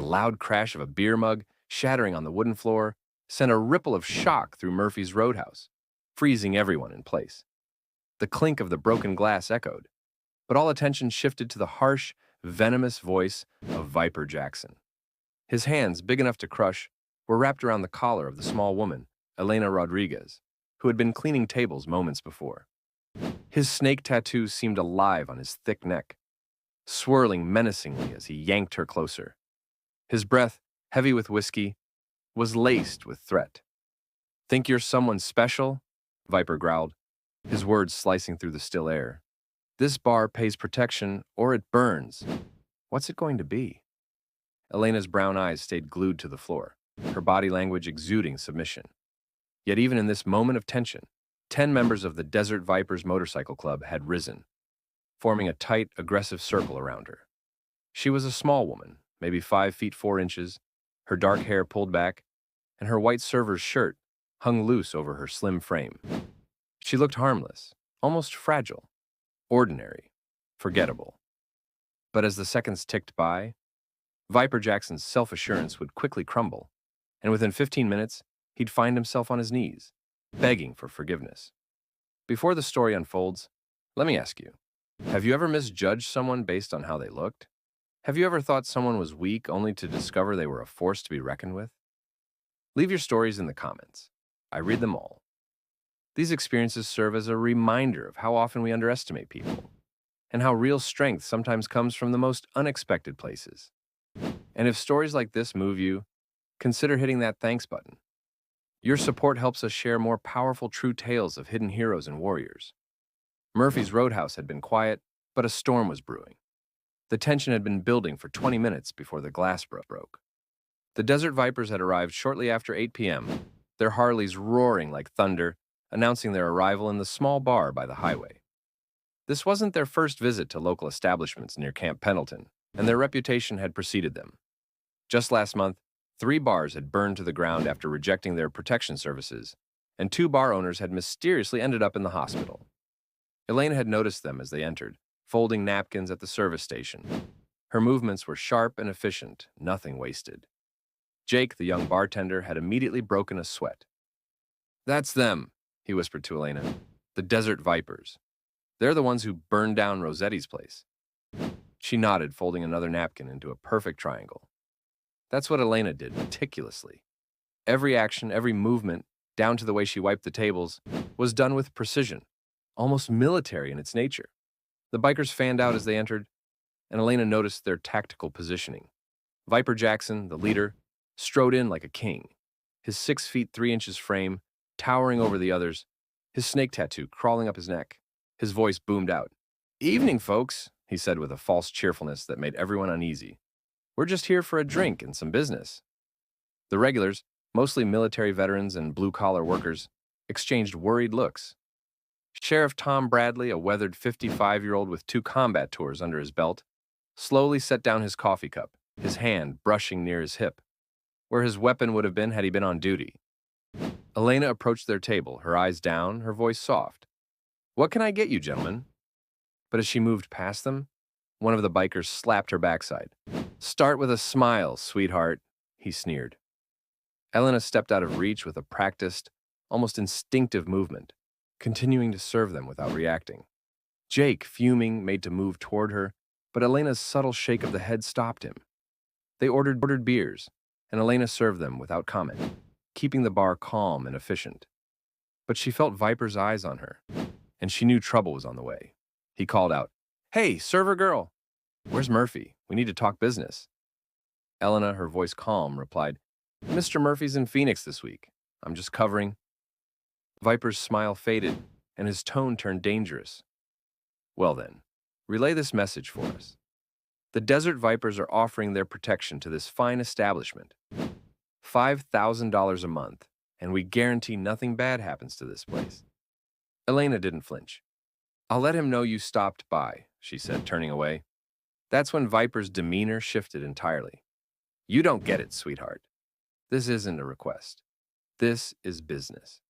loud crash of a beer mug shattering on the wooden floor sent a ripple of shock through Murphy's Roadhouse, freezing everyone in place. The clink of the broken glass echoed, but all attention shifted to the harsh, venomous voice of Viper Jackson. His hands, big enough to crush, were wrapped around the collar of the small woman, Elena Rodriguez, who had been cleaning tables moments before. His snake tattoo seemed alive on his thick neck, swirling menacingly as he yanked her closer. His breath, heavy with whiskey, was laced with threat. "Think you're someone special?" Viper growled, his words slicing through the still air. "This bar pays protection, or it burns. What's it going to be?" Elena's brown eyes stayed glued to the floor, her body language exuding submission. Yet even in this moment of tension, 10 members of the Desert Vipers Motorcycle Club had risen, forming a tight, aggressive circle around her. She was a small woman, maybe 5 feet 4 inches, her dark hair pulled back, and her white server's shirt hung loose over her slim frame. She looked harmless, almost fragile, ordinary, forgettable. But as the seconds ticked by, Viper Jackson's self-assurance would quickly crumble, and within 15 minutes, he'd find himself on his knees, begging for forgiveness. Before the story unfolds, let me ask you, have you ever misjudged someone based on how they looked? Have you ever thought someone was weak only to discover they were a force to be reckoned with? Leave your stories in the comments. I read them all. These experiences serve as a reminder of how often we underestimate people, and how real strength sometimes comes from the most unexpected places. And if stories like this move you, consider hitting that thanks button. Your support helps us share more powerful true tales of hidden heroes and warriors. Murphy's Roadhouse had been quiet, but a storm was brewing. The tension had been building for 20 minutes before the glass broke. The Desert Vipers had arrived shortly after 8 p.m., their Harleys roaring like thunder, announcing their arrival in the small bar by the highway. This wasn't their first visit to local establishments near Camp Pendleton, and their reputation had preceded them. Just last month, 3 bars had burned to the ground after rejecting their protection services, and 2 bar owners had mysteriously ended up in the hospital. Elena had noticed them as they entered, folding napkins at the service station. Her movements were sharp and efficient, nothing wasted. Jake, the young bartender, had immediately broken a sweat. "That's them," he whispered to Elena. "The Desert Vipers. They're the ones who burned down Rosetti's place." She nodded, folding another napkin into a perfect triangle. That's what Elena did, meticulously. Every action, every movement, down to the way she wiped the tables, was done with precision, almost military in its nature. The bikers fanned out as they entered, and Elena noticed their tactical positioning. Viper Jackson, the leader, strode in like a king, his 6 feet 3 inches frame towering over the others, his snake tattoo crawling up his neck. His voice boomed out. "Evening, folks," he said with a false cheerfulness that made everyone uneasy. "We're just here for a drink and some business." The regulars, mostly military veterans and blue-collar workers, exchanged worried looks. Sheriff Tom Bradley, a weathered 55-year-old with 2 combat tours under his belt, slowly set down his coffee cup, his hand brushing near his hip, where his weapon would have been had he been on duty. Elena approached their table, her eyes down, her voice soft. "What can I get you, gentlemen?" But as she moved past them, one of the bikers slapped her backside. "Start with a smile, sweetheart," he sneered. Elena stepped out of reach with a practiced, almost instinctive movement, continuing to serve them without reacting. Jake, fuming, made to move toward her, but Elena's subtle shake of the head stopped him. They ordered beers, and Elena served them without comment, keeping the bar calm and efficient. But she felt Viper's eyes on her, and she knew trouble was on the way. He called out, "Hey, server girl, where's Murphy? We need to talk business." Elena, her voice calm, replied, "Mr. Murphy's in Phoenix this week. I'm just covering." Viper's smile faded, and his tone turned dangerous. "Well then, relay this message for us. The Desert Vipers are offering their protection to this fine establishment. $5,000 a month, and we guarantee nothing bad happens to this place." Elena didn't flinch. "I'll let him know you stopped by," she said, turning away. That's when Viper's demeanor shifted entirely. "You don't get it, sweetheart. This isn't a request. This is business.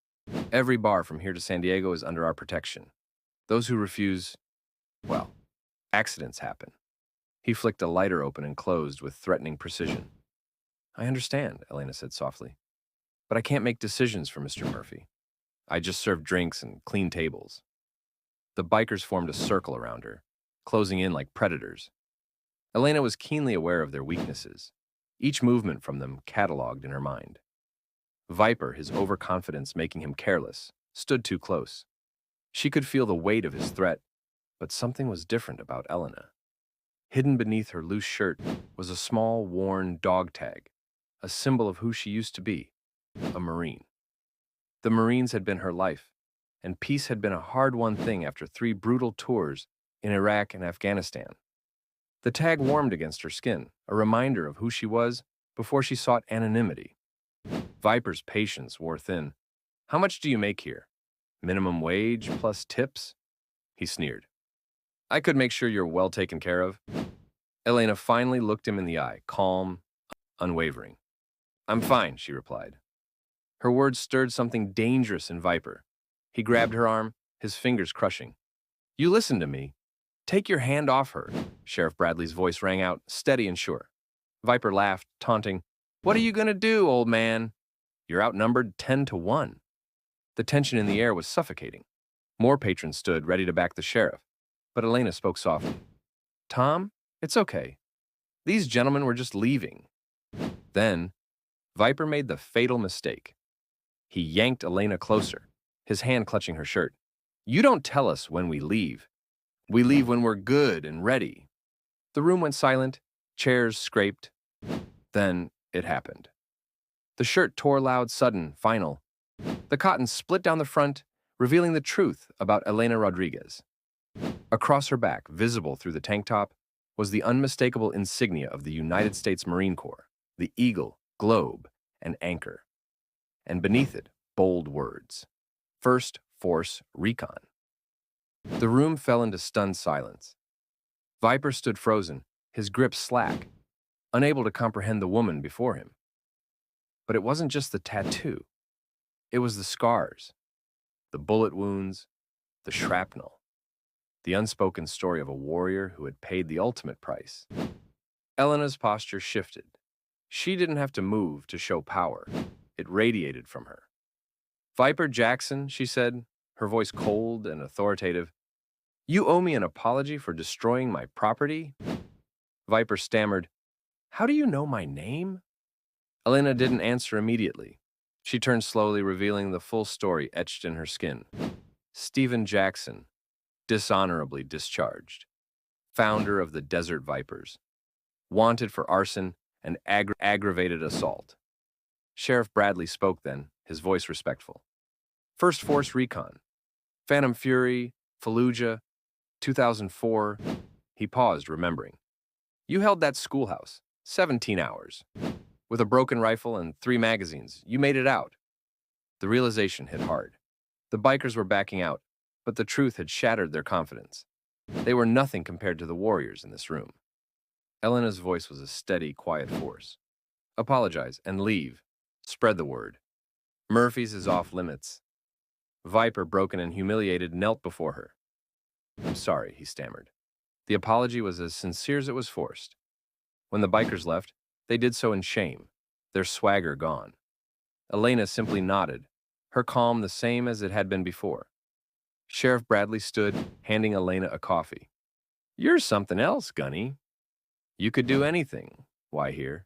Every bar from here to San Diego is under our protection. Those who refuse, well, accidents happen." He flicked a lighter open and closed with threatening precision. I understand, Elena said softly, but I can't make decisions for Mr. Murphy. I just serve drinks and clean tables. The bikers formed a circle around her, closing in like predators. Elena was keenly aware of their weaknesses, each movement from them cataloged in her mind. Viper, his overconfidence making him careless, stood too close. She could feel the weight of his threat, but something was different about Elena. Hidden beneath her loose shirt was a small, worn dog tag, a symbol of who she used to be, a Marine. The Marines had been her life, and peace had been a hard-won thing after 3 brutal tours in Iraq and Afghanistan. The tag warmed against her skin, a reminder of who she was before she sought anonymity. Viper's patience wore thin. How much do you make here? Minimum wage plus tips? He sneered. I could make sure you're well taken care of. Elena finally looked him in the eye, calm, unwavering. I'm fine, she replied. Her words stirred something dangerous in Viper. He grabbed her arm, his fingers crushing. You listen to me. Take your hand off her, Sheriff Bradley's voice rang out, steady and sure. Viper laughed, taunting. What are you going to do, old man? You're outnumbered 10-1. The tension in the air was suffocating. More patrons stood, ready to back the sheriff. But Elena spoke softly. Tom, it's okay. These gentlemen were just leaving. Then, Viper made the fatal mistake. He yanked Elena closer, his hand clutching her shirt. You don't tell us when we leave. We leave when we're good and ready. The room went silent, chairs scraped. Then it happened. The shirt tore loud, sudden, final. The cotton split down the front, revealing the truth about Elena Rodriguez. Across her back, visible through the tank top, was the unmistakable insignia of the United States Marine Corps, the eagle, globe, and anchor. And beneath it, bold words. First Force Recon. The room fell into stunned silence. Viper stood frozen, his grip slack, unable to comprehend the woman before him. But it wasn't just the tattoo. It was the scars, the bullet wounds, the shrapnel, the unspoken story of a warrior who had paid the ultimate price. Elena's posture shifted. She didn't have to move to show power. It radiated from her. Viper Jackson, she said, her voice cold and authoritative, you owe me an apology for destroying my property? Viper stammered, how do you know my name? Elena didn't answer immediately. She turned slowly, revealing the full story etched in her skin. Stephen Jackson, dishonorably discharged, founder of the Desert Vipers, wanted for arson and aggravated assault. Sheriff Bradley spoke then, his voice respectful. First Force Recon, Phantom Fury, Fallujah, 2004. He paused, remembering. You held that schoolhouse, 17 hours. With a broken rifle and 3 magazines, you made it out. The realization hit hard. The bikers were backing out, but the truth had shattered their confidence. They were nothing compared to the warriors in this room. Elena's voice was a steady, quiet force. Apologize and leave. Spread the word. Murphy's is off limits. Viper, broken and humiliated, knelt before her. I'm sorry, he stammered. The apology was as sincere as it was forced. When the bikers left, they did so in shame, their swagger gone. Elena simply nodded, her calm the same as it had been before. Sheriff Bradley stood, handing Elena a coffee. You're something else, Gunny. You could do anything. Why here?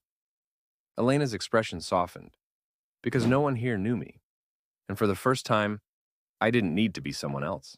Elena's expression softened. Because no one here knew me. And for the first time, I didn't need to be someone else.